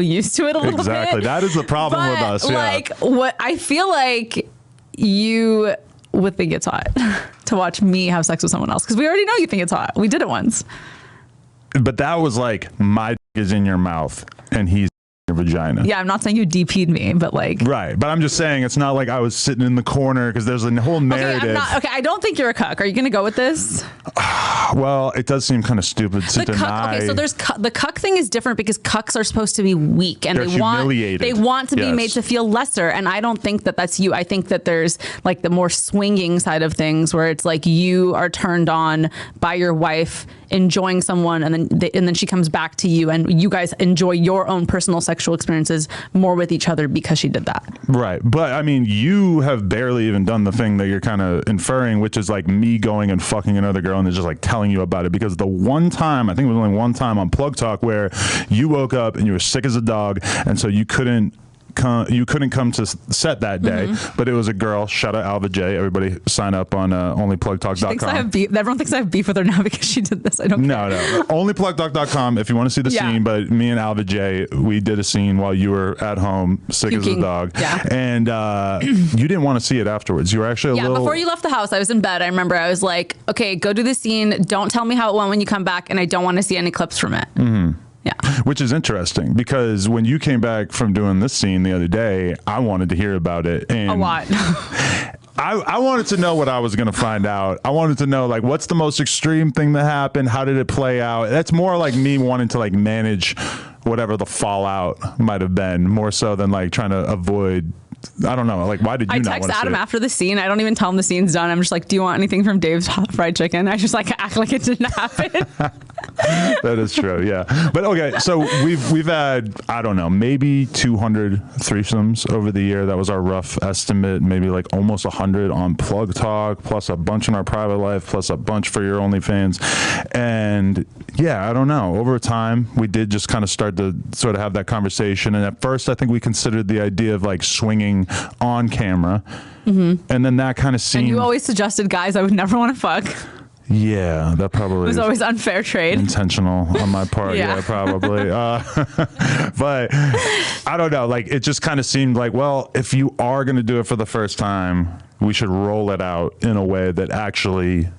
used to it a little bit. Exactly. That is the problem with us. Yeah. Like, what I feel like you would think it's hot to watch me have sex with someone else, because we already know you think it's hot. We did it once. But that was like, my dick is in your mouth and he's in your vagina. Yeah, I'm not saying you DP'd me, but like. Right. But I'm just saying it's not like I was sitting in the corner, because there's a whole narrative. Okay, I don't think you're a cuck. Are you going to go with this? Well, it does seem kind of stupid to deny. Okay, so there's the cuck thing is different, because cucks are supposed to be weak and They're humiliated. They want to be made to feel lesser, and I don't think that that's you. I think that there's like the more swinging side of things, where it's like you are turned on by your wife enjoying someone, and then she comes back to you, and you guys enjoy your own personal sexual experiences more with each other because she did that. Right. But I mean, you have barely even done the thing that you're kind of inferring, which is like me going and fucking another girl and then just like telling you about it. Because the one time, I think it was only one time on Plug Talk, where you woke up and you were sick as a dog, and so you couldn't come to set that day, but it was a girl. Shout out Alva J. Everybody sign up on onlyplugtalk.com. Everyone thinks I have beef with her now because she did this. I don't care. No. Onlyplugtalk.com if you want to see the scene. But me and Alva J, we did a scene while you were at home, sick as a dog. Yeah. And you didn't want to see it afterwards. You were actually before you left the house, I was in bed. I remember I was like, okay, go do the scene. Don't tell me how it went when you come back, and I don't want to see any clips from it. Yeah. Which is interesting, because when you came back from doing this scene the other day, I wanted to hear about it. And a lot. I wanted to know what I was going to find out. I wanted to know, like, what's the most extreme thing that happened? How did it play out? That's more like me wanting to like manage whatever the fallout might have been, more so than like trying to avoid. I don't know. Like, why did you not want to see it? I text Adam after the scene. I don't even tell him the scene's done. I'm just like, do you want anything from Dave's Hot Fried Chicken? I just like act like it didn't happen. That is true. Yeah. But okay. So we've had, I don't know, maybe 200 threesomes over the year. That was our rough estimate. Maybe like almost 100 on Plug Talk, plus a bunch in our private life, plus a bunch for your OnlyFans. And yeah, I don't know. Over time, we did just kind of start to sort of have that conversation. And at first, I think we considered the idea of like swinging on camera, and then that kind of seemed. And you always suggested guys I would never want to fuck. Yeah, that probably was always unfair trade. Intentional on my part. Yeah, probably. But I don't know. Like, it just kind of seemed like, well, if you are going to do it for the first time, we should roll it out in a way that actually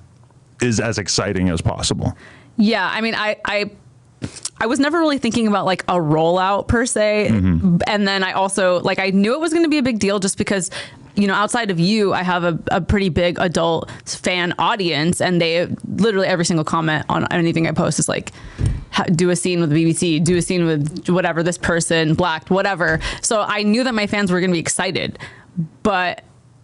is as exciting as possible. Yeah, I mean, I was never really thinking about like a rollout per se. And then I also like, I knew it was going to be a big deal just because, you know, outside of you, I have a pretty big adult fan audience, and they literally every single comment on anything I post is like, do a scene with the BBC, do a scene with whatever, this person, blacked, whatever. So I knew that my fans were going to be excited,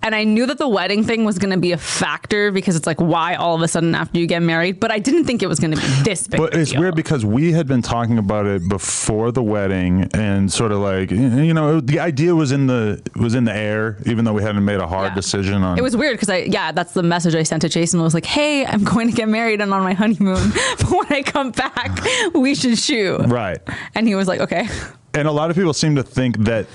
and I knew that the wedding thing was going to be a factor, because it's like, why all of a sudden after you get married? But I didn't think it was going to be this big. But it's weird, because we had been talking about it before the wedding, and sort of like, you know, the idea was in the air, even though we hadn't made a hard decision on. It was weird because that's the message I sent to Jason, was like, hey, I'm going to get married and on my honeymoon, but when I come back, we should shoot. Right. And he was like, okay. And a lot of people seem to think that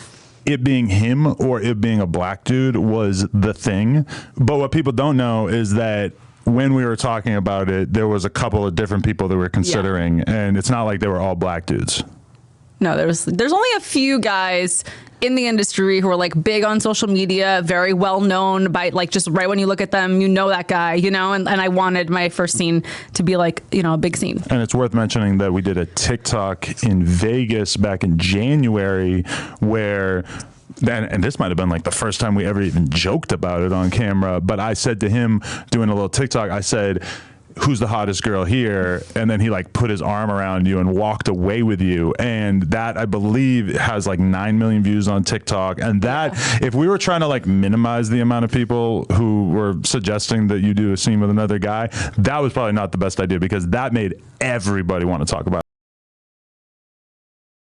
it being him or it being a black dude was the thing. But what people don't know is that when we were talking about it, there was a couple of different people that we were considering, and it's not like they were all black dudes. No, there's only a few guys in the industry who are like big on social media, very well known by like, just right when you look at them, you know that guy, you know, and I wanted my first scene to be like, you know, a big scene. And it's worth mentioning that we did a TikTok in Vegas back in January where and this might have been like the first time we ever even joked about it on camera, but I said to him doing a little TikTok, I said, who's the hottest girl here? And then he like put his arm around you and walked away with you. And that, I believe, has like 9 million views on TikTok. And that, if we were trying to like minimize the amount of people who were suggesting that you do a scene with another guy, that was probably not the best idea, because that made everybody want to talk about it.